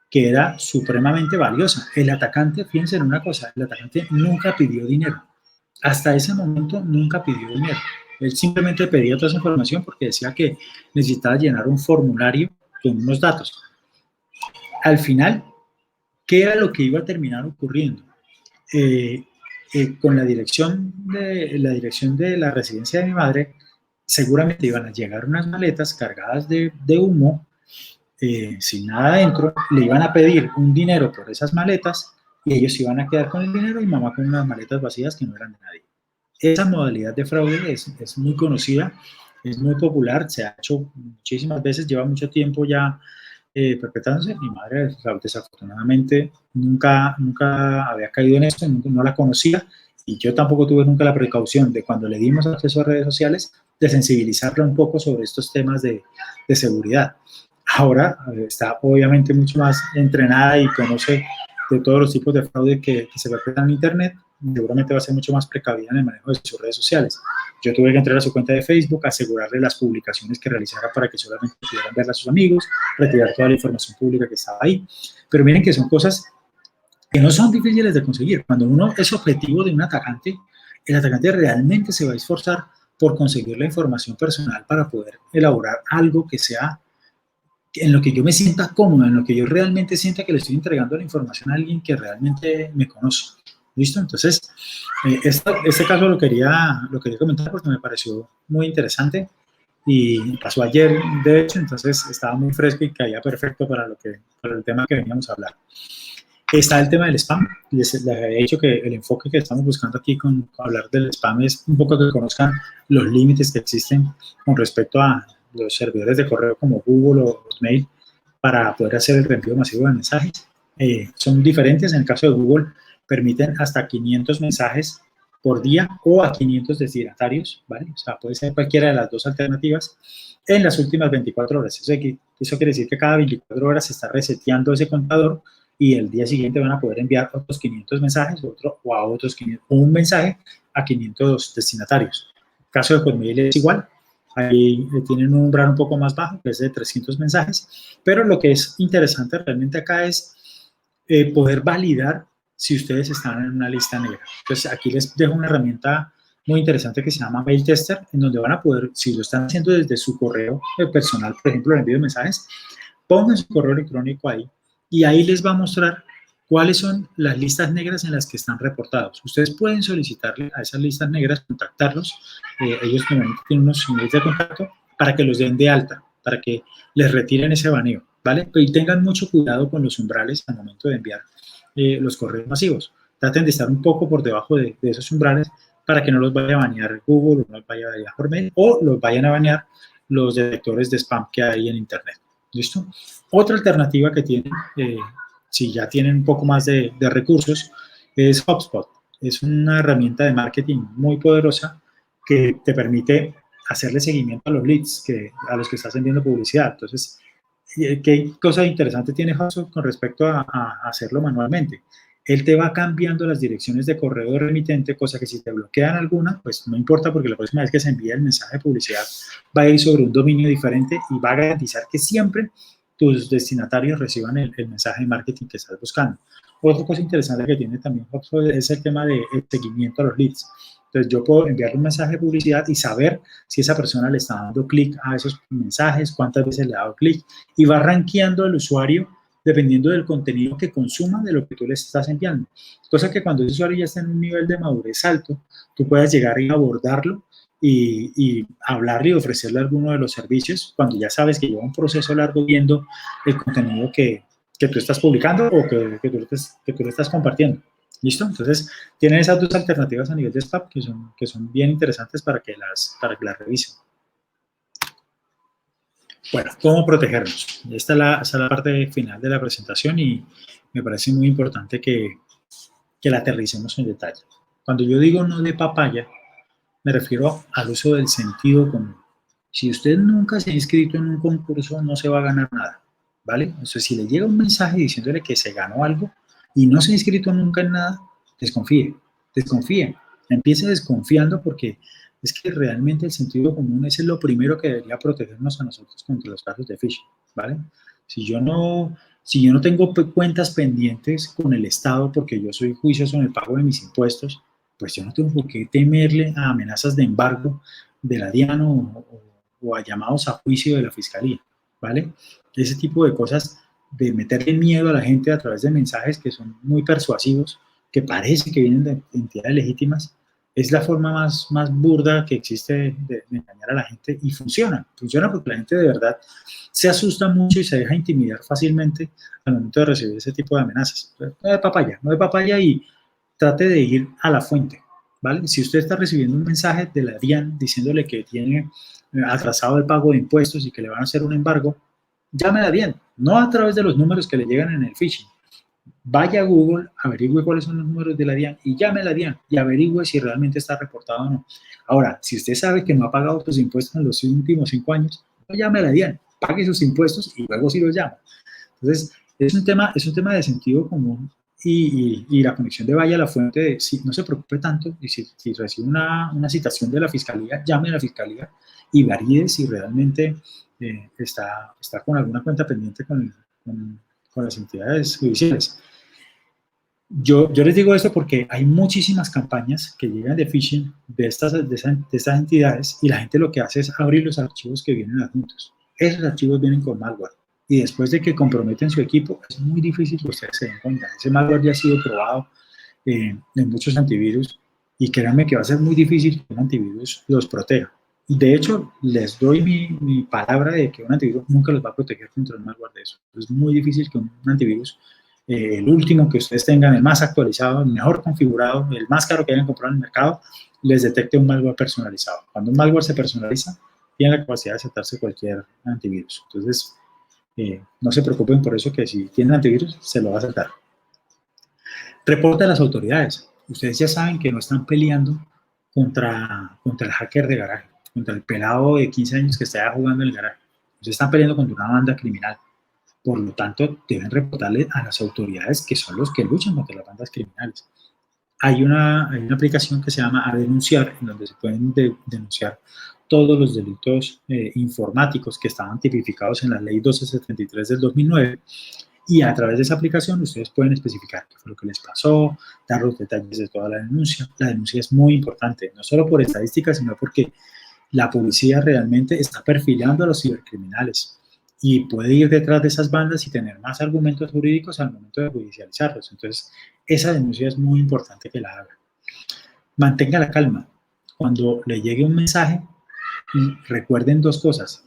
que era supremamente valiosa. El atacante, fíjense en una cosa, el atacante nunca pidió dinero. Hasta ese momento nunca pidió dinero. Él simplemente pedía toda esa información porque decía que necesitaba llenar un formulario con unos datos. Al final, ¿qué era lo que iba a terminar ocurriendo? Con la dirección de la residencia de mi madre, seguramente iban a llegar unas maletas cargadas de humo, sin nada adentro, le iban a pedir un dinero por esas maletas y ellos iban a quedar con el dinero y mamá con unas maletas vacías que no eran de nadie. Esa modalidad de fraude es muy conocida, es muy popular, se ha hecho muchísimas veces, lleva mucho tiempo ya perpetrándose. Mi madre, desafortunadamente, nunca había caído en esto, no la conocía, y yo tampoco tuve nunca la precaución de, cuando le dimos acceso a redes sociales, de sensibilizarla un poco sobre estos temas de seguridad. Ahora está obviamente mucho más entrenada y conoce de todos los tipos de fraude que se perpetran en Internet. Seguramente va a ser mucho más precavida en el manejo de sus redes sociales. Yo tuve que entrar a su cuenta de Facebook, asegurarle las publicaciones que realizara para que solamente pudieran verla a sus amigos, retirar toda la información pública que estaba ahí. Pero miren que son cosas que no son difíciles de conseguir. Cuando uno es objetivo de un atacante, el atacante realmente se va a esforzar por conseguir la información personal para poder elaborar algo que sea en lo que yo me sienta cómodo, en lo que yo realmente sienta que le estoy entregando la información a alguien que realmente me conoce. ¿Listo? Entonces, este caso lo quería comentar porque me pareció muy interesante y pasó ayer, de hecho, entonces estaba muy fresco y caía perfecto para el tema que veníamos a hablar. Está el tema del spam. Les había dicho que el enfoque que estamos buscando aquí con hablar del spam es un poco que conozcan los límites que existen con respecto a los servidores de correo como Google o Hotmail para poder hacer el reenvío masivo de mensajes. Son diferentes. En el caso de Google, permiten hasta 500 mensajes por día o a 500 destinatarios, ¿vale? O sea, puede ser cualquiera de las dos alternativas en las últimas 24 horas. Eso quiere decir que cada 24 horas se está reseteando ese contador y el día siguiente van a poder enviar otros 500 mensajes o a otros 500, o un mensaje a 500 destinatarios. El caso de Hotmail es igual. Ahí tienen un umbral un poco más bajo, que es de 300 mensajes, pero lo que es interesante realmente acá es poder validar si ustedes están en una lista negra. Entonces, aquí les dejo una herramienta muy interesante que se llama Mail Tester, en donde van a poder, si lo están haciendo desde su correo personal, por ejemplo, el envío de mensajes, pongan su correo electrónico ahí y ahí les va a mostrar cuáles son las listas negras en las que están reportados. Ustedes pueden solicitarle a esas listas negras, contactarlos, ellos normalmente tienen unos emails de contacto para que los den de alta, para que les retiren ese baneo, ¿vale? Y tengan mucho cuidado con los umbrales al momento de enviar los correos masivos. Traten de estar un poco por debajo de esos umbrales para que no los vaya a banear Google, o no los vaya a banear Hotmail, o los vayan a banear los detectores de spam que hay en Internet. ¿Listo? Otra alternativa que tienen, si ya tienen un poco más de recursos, es HubSpot. Es una herramienta de marketing muy poderosa que te permite hacerle seguimiento a los leads, a los que estás vendiendo publicidad. Entonces, ¿qué cosa interesante tiene HubSpot con respecto a hacerlo manualmente? Él te va cambiando las direcciones de correo de remitente, cosa que si te bloquean alguna, pues no importa porque la próxima vez que se envíe el mensaje de publicidad va a ir sobre un dominio diferente y va a garantizar que siempre tus destinatarios reciban el mensaje de marketing que estás buscando. Otra cosa interesante que tiene también HubSpot es el tema de seguimiento a los leads. Entonces yo puedo enviarle un mensaje de publicidad y saber si esa persona le está dando clic a esos mensajes, cuántas veces le ha dado clic, y va rankeando al usuario dependiendo del contenido que consuma de lo que tú le estás enviando. Cosa que cuando ese usuario ya está en un nivel de madurez alto, tú puedas llegar y abordarlo y hablarle y ofrecerle alguno de los servicios cuando ya sabes que lleva un proceso largo viendo el contenido que tú estás publicando o que tú le estás compartiendo. ¿Listo? Entonces, tienen esas dos alternativas a nivel de spam que son bien interesantes para que las revisen. Bueno, ¿cómo protegernos? Esta es la parte final de la presentación y me parece muy importante que la aterricemos en detalle. Cuando yo digo no de papaya, me refiero al uso del sentido común. Si usted nunca se ha inscrito en un concurso, no se va a ganar nada, ¿vale? Entonces, si le llega un mensaje diciéndole que se ganó algo y no se ha inscrito nunca en nada, desconfíe, empiece desconfiando porque es que realmente el sentido común es lo primero que debería protegernos a nosotros contra los casos de phishing, ¿vale? Si yo no tengo cuentas pendientes con el Estado porque yo soy juicioso en el pago de mis impuestos, pues yo no tengo por qué temerle a amenazas de embargo de la DIAN o a llamados a juicio de la Fiscalía, ¿vale? Ese tipo de cosas de meterle miedo a la gente a través de mensajes que son muy persuasivos, que parece que vienen de entidades legítimas, es la forma más burda que existe de engañar a la gente y funciona porque la gente de verdad se asusta mucho y se deja intimidar fácilmente al momento de recibir ese tipo de amenazas. No de papaya y trate de ir a la fuente, ¿vale? Si usted está recibiendo un mensaje de la DIAN diciéndole que tiene atrasado el pago de impuestos y que le van a hacer un embargo, llame a la DIAN, no a través de los números que le llegan en el phishing. Vaya a Google, averigüe cuáles son los números de la DIAN y llame a la DIAN y averigüe si realmente está reportado o no. Ahora, si usted sabe que no ha pagado sus impuestos en los últimos 5 años, no llame a la DIAN, pague sus impuestos y luego sí los llama. Entonces, es un tema de sentido común y la conexión de vaya a la fuente de si no se preocupe tanto y si recibe una citación de la Fiscalía, llame a la Fiscalía y varíe si realmente está con alguna cuenta pendiente con las entidades judiciales. Yo les digo esto porque hay muchísimas campañas que llegan de phishing de estas entidades y la gente lo que hace es abrir los archivos que vienen adjuntos. Esos archivos vienen con malware y después de que comprometen su equipo es muy difícil que ustedes se den cuenta. Ese malware ya ha sido probado en muchos antivirus y créanme que va a ser muy difícil que un antivirus los proteja. De hecho, les doy mi palabra de que un antivirus nunca los va a proteger contra el malware de eso. Es muy difícil que un antivirus, el último que ustedes tengan, el más actualizado, el mejor configurado, el más caro que hayan comprado en el mercado, les detecte un malware personalizado. Cuando un malware se personaliza, tiene la capacidad de aceptarse cualquier antivirus. Entonces, no se preocupen por eso, que si tienen antivirus, se lo va a aceptar. Reporte a las autoridades. Ustedes ya saben que no están peleando contra el hacker de garaje, contra el pelado de 15 años que está jugando en el garaje. Ustedes están peleando contra una banda criminal. Por lo tanto, deben reportarle a las autoridades que son los que luchan contra las bandas criminales. Hay una aplicación que se llama A Denunciar, en donde se pueden denunciar todos los delitos informáticos que estaban tipificados en la Ley 1273 del 2009. Y a través de esa aplicación ustedes pueden especificar qué fue lo que les pasó, dar los detalles de toda la denuncia. La denuncia es muy importante, no solo por estadísticas, sino porque la policía realmente está perfilando a los cibercriminales y puede ir detrás de esas bandas y tener más argumentos jurídicos al momento de judicializarlos. Entonces, esa denuncia es muy importante que la haga. Mantenga la calma. Cuando le llegue un mensaje, recuerden dos cosas.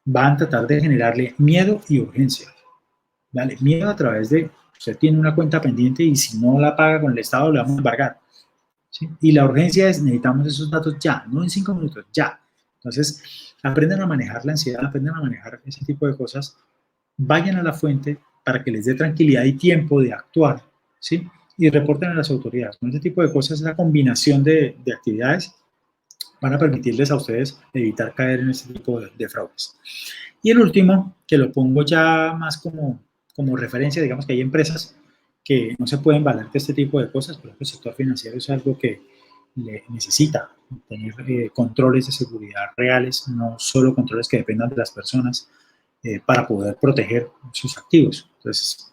Van a tratar de generarle miedo y urgencia. ¿Vale? Miedo a través de, usted tiene una cuenta pendiente y si no la paga con el Estado le vamos a embargar. ¿Sí? Y la urgencia es, necesitamos esos datos ya, no en 5 minutos, ya. Entonces, aprendan a manejar la ansiedad, aprendan a manejar ese tipo de cosas, vayan a la fuente para que les dé tranquilidad y tiempo de actuar, ¿sí? Y reporten a las autoridades. Con ese tipo de cosas, esa combinación de actividades van a permitirles a ustedes evitar caer en este tipo de fraudes. Y el último, que lo pongo ya más como referencia, digamos que hay empresas que no se pueden valer de este tipo de cosas, por ejemplo, el sector financiero es algo que necesita tener controles de seguridad reales, no solo controles que dependan de las personas para poder proteger sus activos. Entonces,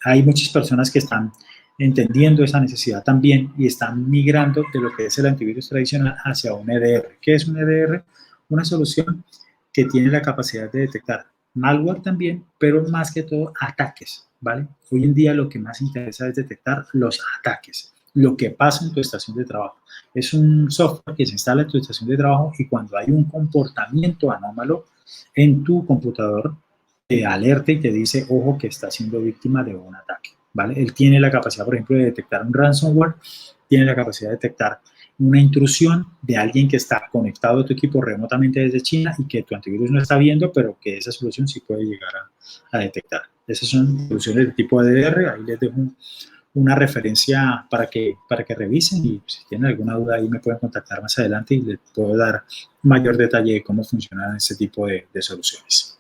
hay muchas personas que están entendiendo esa necesidad también y están migrando de lo que es el antivirus tradicional hacia un EDR. ¿Qué es un EDR? Una solución que tiene la capacidad de detectar malware también, pero más que todo ataques, ¿vale? Hoy en día lo que más interesa es detectar los ataques, lo que pasa en tu estación de trabajo. Es un software que se instala en tu estación de trabajo y cuando hay un comportamiento anómalo en tu computador, te alerta y te dice, ojo, que está siendo víctima de un ataque, ¿vale? Él tiene la capacidad, por ejemplo, de detectar un ransomware, tiene la capacidad de detectar una intrusión de alguien que está conectado a tu equipo remotamente desde China y que tu antivirus no está viendo, pero que esa solución sí puede llegar a detectar. Esas son soluciones de tipo EDR, ahí les dejo una referencia para que revisen y si tienen alguna duda ahí me pueden contactar más adelante y les puedo dar mayor detalle de cómo funcionan ese tipo de soluciones.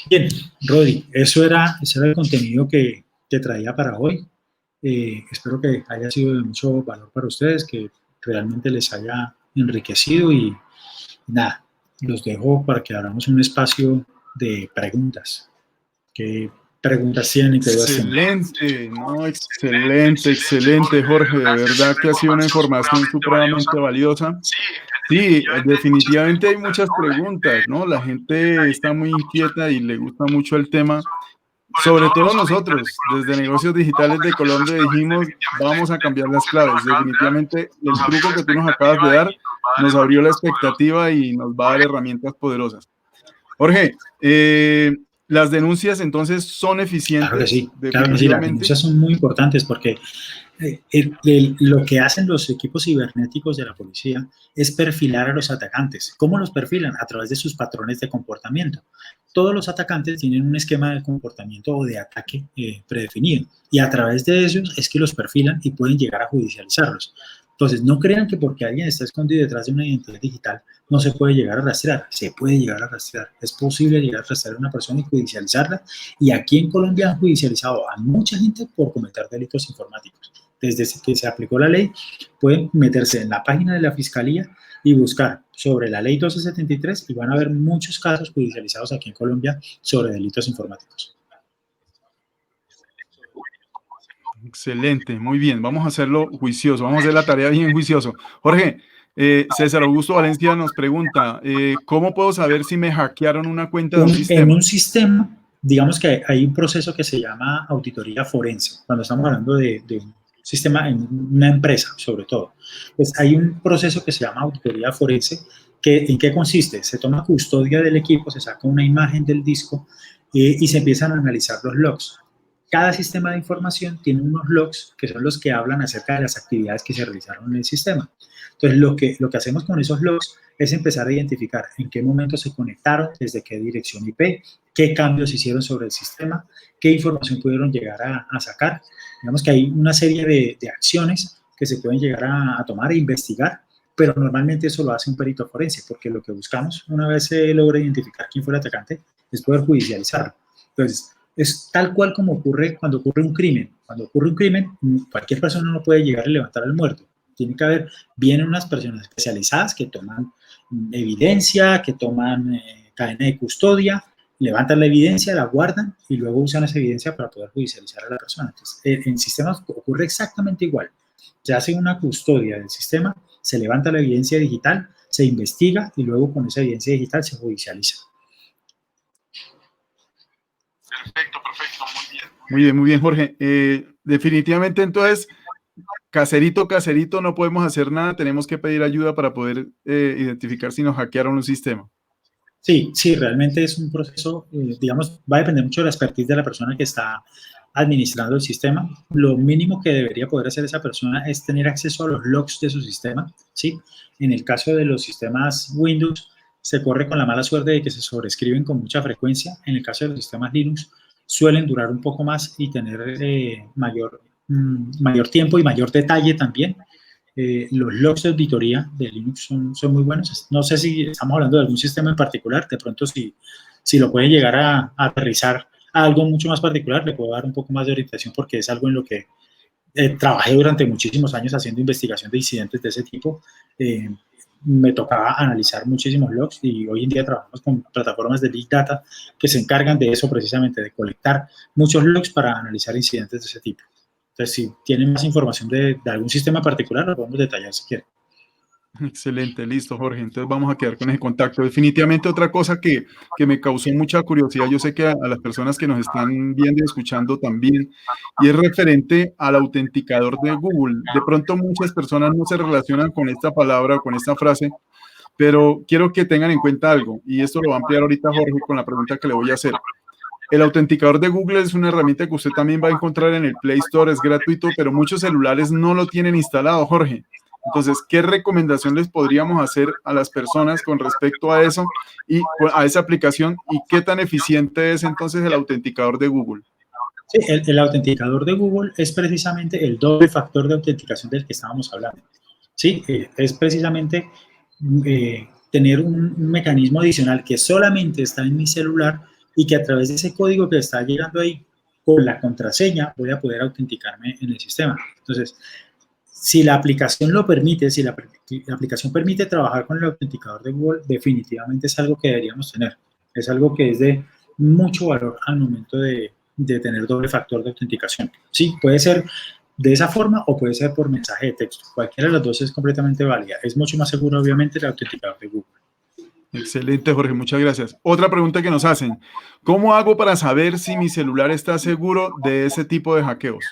Bien, Rodi, ese era el contenido que traía para hoy. Espero que haya sido de mucho valor para ustedes, que realmente les haya enriquecido y nada, los dejo para que abramos un espacio de preguntas. ¿Qué preguntas tienen y qué dudas tienen? Excelente, no, excelente, excelente, Jorge. De verdad que ha sido una información supremamente valiosa. Sí, definitivamente hay muchas preguntas, ¿no? La gente está muy inquieta y le gusta mucho el tema. Sobre todo nosotros, desde Negocios Digitales de Colombia, dijimos, vamos a cambiar las claves. Definitivamente el truco que tú nos acabas de dar nos abrió la expectativa y nos va a dar herramientas poderosas. Jorge, las denuncias entonces son eficientes. Claro que sí, definitivamente. las denuncias son muy importantes porque lo que hacen los equipos cibernéticos de la policía es perfilar a los atacantes. ¿Cómo los perfilan? A través de sus patrones de comportamiento. Todos los atacantes tienen un esquema de comportamiento o de ataque predefinido y a través de ellos es que los perfilan y pueden llegar a judicializarlos. Entonces, no crean que porque alguien está escondido detrás de una identidad digital no se puede llegar a rastrear. Se puede llegar a rastrear. Es posible llegar a rastrear a una persona y judicializarla. Y aquí en Colombia han judicializado a mucha gente por cometer delitos informáticos. Desde que se aplicó la ley, pueden meterse en la página de la Fiscalía y buscar sobre la ley 1273 y van a ver muchos casos judicializados aquí en Colombia sobre delitos informáticos. Excelente, muy bien, vamos a hacerlo juicioso, vamos a hacer la tarea bien juicioso. Jorge, César Augusto Valencia nos pregunta, ¿cómo puedo saber si me hackearon una cuenta de un sistema? En un sistema, digamos que hay un proceso que se llama auditoría forense, cuando estamos hablando de un sistema en una empresa, sobre todo. Pues hay un proceso que se llama auditoría forense, que ¿en qué consiste? Se toma custodia del equipo, se saca una imagen del disco y se empiezan a analizar los logs. Cada sistema de información tiene unos logs que son los que hablan acerca de las actividades que se realizaron en el sistema. Entonces, lo que hacemos con esos logs es empezar a identificar en qué momento se conectaron, desde qué dirección IP, qué cambios hicieron sobre el sistema, qué información pudieron llegar a sacar. Digamos que hay una serie de acciones que se pueden llegar a tomar e investigar, pero normalmente eso lo hace un perito forense, porque lo que buscamos, una vez se logra identificar quién fue el atacante, es poder judicializarlo. Entonces, es tal cual como ocurre cuando ocurre un crimen. Cuando ocurre un crimen, cualquier persona no puede llegar y levantar al muerto. Tiene que haber, vienen unas personas especializadas que toman evidencia, que toman cadena de custodia, levantan la evidencia, la guardan y luego usan esa evidencia para poder judicializar a la persona. Entonces, en sistemas ocurre exactamente igual. Se hace una custodia del sistema, se levanta la evidencia digital, se investiga y luego con esa evidencia digital se judicializa. Perfecto, muy bien, Jorge. Definitivamente, entonces, caserito, no podemos hacer nada, tenemos que pedir ayuda para poder identificar si nos hackearon un sistema. Sí, realmente es un proceso, digamos, va a depender mucho de la expertise de la persona que está administrando el sistema. Lo mínimo que debería poder hacer esa persona es tener acceso a los logs de su sistema, ¿sí? En el caso de los sistemas Windows, se corre con la mala suerte de que se sobrescriben con mucha frecuencia. En el caso de los sistemas Linux, suelen durar un poco más y tener mayor tiempo y mayor detalle también. Los logs de auditoría de Linux son muy buenos. No sé si estamos hablando de algún sistema en particular, de pronto si lo pueden llegar a aterrizar a algo mucho más particular, le puedo dar un poco más de orientación porque es algo en lo que trabajé durante muchísimos años haciendo investigación de incidentes de ese tipo. Me tocaba analizar muchísimos logs y hoy en día trabajamos con plataformas de Big Data que se encargan de eso precisamente, de colectar muchos logs para analizar incidentes de ese tipo. Entonces, si tienen más información de algún sistema particular, lo podemos detallar si quieren. Excelente, listo, Jorge. Entonces vamos a quedar con ese contacto. Definitivamente otra cosa que me causó mucha curiosidad, yo sé que a las personas que nos están viendo y escuchando también, y es referente al autenticador de Google. De pronto muchas personas no se relacionan con esta palabra o con esta frase, pero quiero que tengan en cuenta algo, y esto lo va a ampliar ahorita Jorge con la pregunta que le voy a hacer. El autenticador de Google es una herramienta que usted también va a encontrar en el Play Store, es gratuito, pero muchos celulares no lo tienen instalado, Jorge. Entonces, ¿qué recomendación les podríamos hacer a las personas con respecto a eso y a esa aplicación y qué tan eficiente es entonces el autenticador de Google? Sí, el autenticador de Google es precisamente el doble factor de autenticación del que estábamos hablando. Sí, es precisamente tener un mecanismo adicional que solamente está en mi celular y que a través de ese código que está llegando ahí con la contraseña voy a poder autenticarme en el sistema. Entonces, si la aplicación lo permite, si la aplicación permite trabajar con el autenticador de Google, definitivamente es algo que deberíamos tener. Es algo que es de mucho valor al momento de tener doble factor de autenticación. Sí, puede ser de esa forma o puede ser por mensaje de texto. Cualquiera de las dos es completamente válida. Es mucho más seguro, obviamente, el autenticador de Google. Excelente, Jorge, muchas gracias. Otra pregunta que nos hacen, ¿cómo hago para saber si mi celular está seguro de ese tipo de hackeos?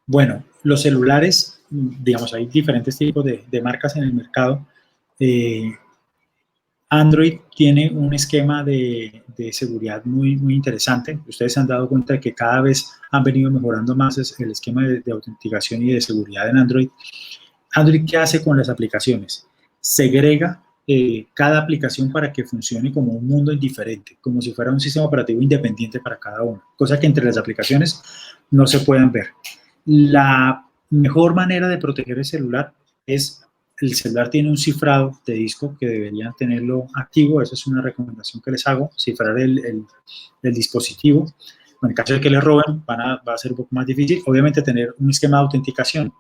Bueno, los celulares, digamos, hay diferentes tipos de marcas en el mercado. Android tiene un esquema de seguridad muy interesante. Ustedes se han dado cuenta de que cada vez han venido mejorando más el esquema de autenticación y de seguridad en Android. Android, ¿qué hace con las aplicaciones? Segrega cada aplicación para que funcione como un mundo indiferente, como si fuera un sistema operativo independiente para cada uno, cosa que entre las aplicaciones no se pueden ver. La mejor manera de proteger el celular es el celular tiene un cifrado de disco que deberían tenerlo activo. Esa es una recomendación que les hago, cifrar el dispositivo. En el caso de que les roben, va a ser un poco más difícil. Obviamente tener un esquema de autenticación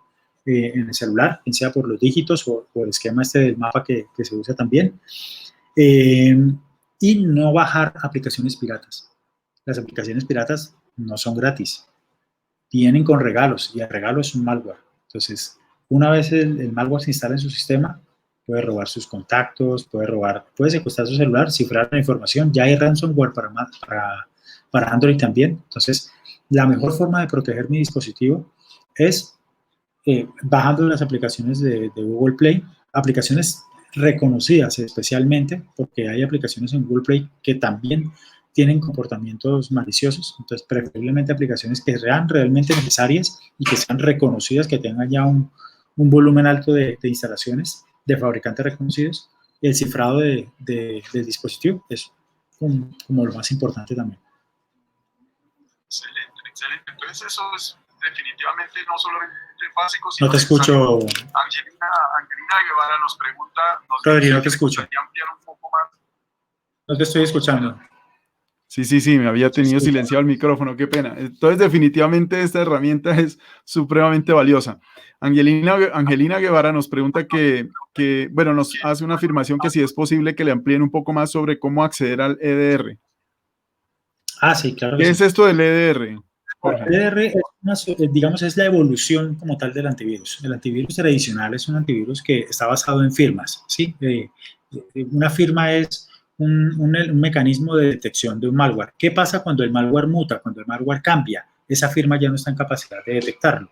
en el celular, bien sea por los dígitos o el esquema del mapa que se usa también. Y no bajar aplicaciones piratas. Las aplicaciones piratas no son gratis. Vienen con regalos y el regalo es un malware. Entonces, una vez el malware se instala en su sistema, puede robar sus contactos, puede secuestrar su celular, cifrar la información. Ya hay ransomware para Android también. Entonces, la mejor forma de proteger mi dispositivo es bajando las aplicaciones de Google Play, aplicaciones reconocidas especialmente, porque hay aplicaciones en Google Play que también tienen comportamientos maliciosos. Entonces, preferiblemente aplicaciones que sean realmente necesarias y que sean reconocidas, que tengan ya un volumen alto de instalaciones de fabricantes reconocidos. El cifrado del dispositivo es como lo más importante también. Excelente. Entonces eso es definitivamente no solamente básico, sino... No te escucho. Angelina Guevara nos pregunta... Rodri, no te escucho. Un poco más. No te estoy escuchando. Sí, me había tenido silenciado el micrófono, qué pena. Entonces, definitivamente esta herramienta es supremamente valiosa. Angelina Guevara nos pregunta que bueno, nos hace una afirmación que si es posible que le amplíen un poco más sobre cómo acceder al EDR. Sí, claro ¿Qué que es sí. esto del EDR? Jorge? El EDR digamos, es la evolución como tal del antivirus. El antivirus tradicional es un antivirus que está basado en firmas, ¿sí? Una firma es un mecanismo de detección de un malware. ¿Qué pasa cuando el malware muta, cuando el malware cambia? Esa firma ya no está en capacidad de detectarlo.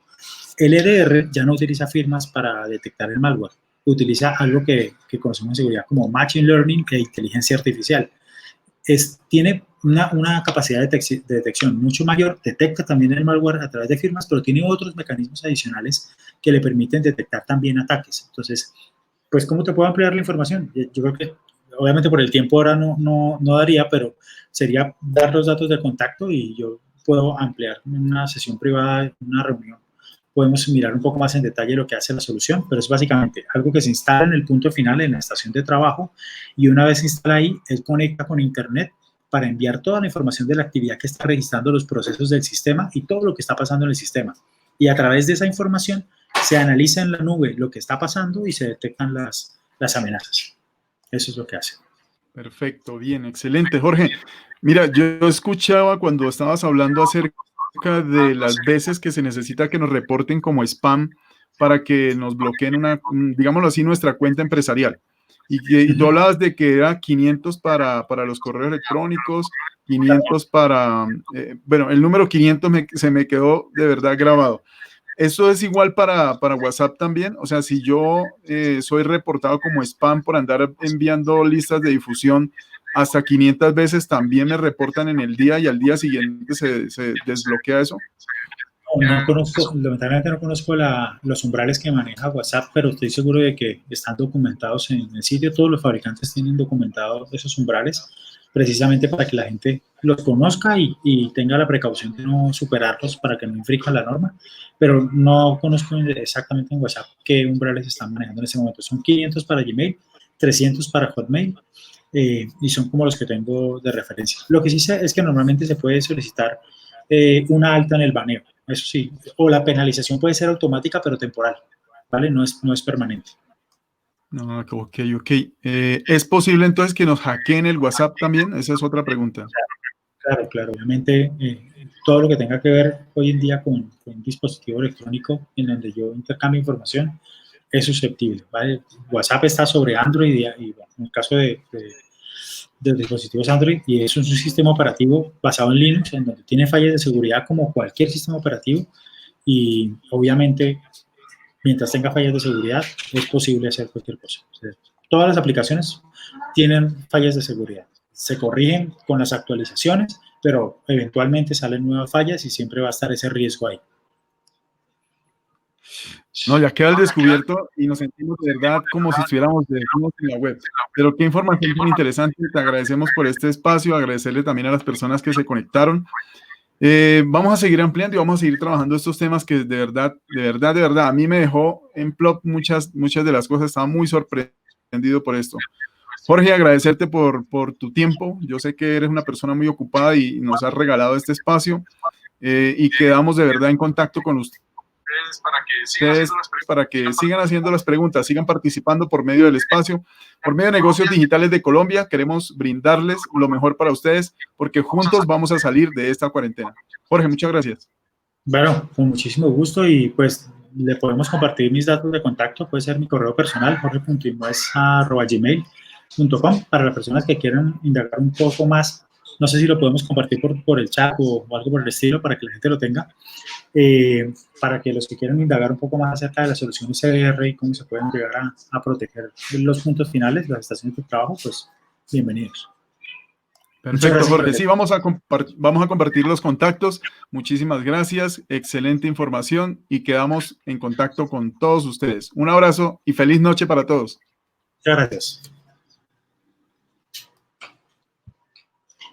El EDR ya no utiliza firmas para detectar el malware, utiliza algo que conocemos en seguridad como Machine Learning e inteligencia artificial. Tiene una capacidad de detección mucho mayor, detecta también el malware a través de firmas, pero tiene otros mecanismos adicionales que le permiten detectar también ataques. Entonces, pues, ¿cómo te puedo ampliar la información? Yo creo que, obviamente, por el tiempo ahora no daría, pero sería dar los datos de contacto y yo puedo ampliar una sesión privada, una reunión. Podemos mirar un poco más en detalle lo que hace la solución, pero es básicamente algo que se instala en el punto final, en la estación de trabajo, y una vez se instala ahí, él conecta con Internet para enviar toda la información de la actividad que está registrando los procesos del sistema y todo lo que está pasando en el sistema. Y a través de esa información se analiza en la nube lo que está pasando y se detectan las amenazas. Eso es lo que hace. Perfecto, bien, excelente, Jorge. Mira, yo escuchaba cuando estabas hablando acerca de las veces que se necesita que nos reporten como spam para que nos bloqueen digámoslo así, nuestra cuenta empresarial. Y tú hablabas de que era 500 para los correos electrónicos, 500 bueno, el número 500 se me quedó de verdad grabado. ¿Eso es igual para WhatsApp también? O sea, si yo soy reportado como spam por andar enviando listas de difusión hasta 500 veces, ¿también me reportan en el día y al día siguiente se desbloquea eso? No conozco, lamentablemente no conozco los umbrales que maneja WhatsApp, pero estoy seguro de que están documentados en el sitio. Todos los fabricantes tienen documentados esos umbrales, precisamente para que la gente los conozca y tenga la precaución de no superarlos para que no infrinja la norma. Pero no conozco exactamente en WhatsApp qué umbrales están manejando en ese momento. Son 500 para Gmail, 300 para Hotmail, y son como los que tengo de referencia. Lo que sí sé es que normalmente se puede solicitar una alta en el baneo. Eso sí, o la penalización puede ser automática, pero temporal, ¿vale? No es permanente. No, ok. ¿Es posible entonces que nos hackeen el WhatsApp también? Esa es otra pregunta. Claro. Obviamente, todo lo que tenga que ver hoy en día con un dispositivo electrónico en donde yo intercambio información es susceptible, ¿vale? WhatsApp está sobre Android y bueno, en el caso de dispositivos Android, y es un sistema operativo basado en Linux, en donde tiene fallas de seguridad como cualquier sistema operativo, y obviamente mientras tenga fallas de seguridad, es posible hacer cualquier cosa. O sea, todas las aplicaciones tienen fallas de seguridad. Se corrigen con las actualizaciones, pero eventualmente salen nuevas fallas y siempre va a estar ese riesgo ahí. No, ya queda al descubierto y nos sentimos de verdad como si estuviéramos en la web. Pero qué información tan interesante. Te agradecemos por este espacio, agradecerle también a las personas que se conectaron. Vamos a seguir ampliando y vamos a seguir trabajando estos temas que de verdad, a mí me dejó en plop muchas de las cosas. Estaba muy sorprendido por esto. Jorge, agradecerte por tu tiempo. Yo sé que eres una persona muy ocupada y nos has regalado este espacio y quedamos de verdad en contacto con ustedes para que sigan haciendo las preguntas, sigan participando por medio del espacio, por medio de Negocios Digitales de Colombia. Queremos brindarles lo mejor para ustedes porque juntos vamos a salir de esta cuarentena. Jorge, muchas gracias. Bueno, con muchísimo gusto, y pues le podemos compartir mis datos de contacto. Puede ser mi correo personal, jorge.inmoes@gmail.com, para las personas que quieran indagar un poco más. No sé si lo podemos compartir por el chat o algo por el estilo para que la gente lo tenga. Para que los que quieran indagar un poco más acerca de las soluciones CDR y cómo se pueden llegar a proteger los puntos finales, las estaciones de trabajo, pues bienvenidos. Perfecto, Jorge. Sí, vamos a compartir los contactos. Muchísimas gracias. Excelente información y quedamos en contacto con todos ustedes. Un abrazo y feliz noche para todos. Muchas gracias.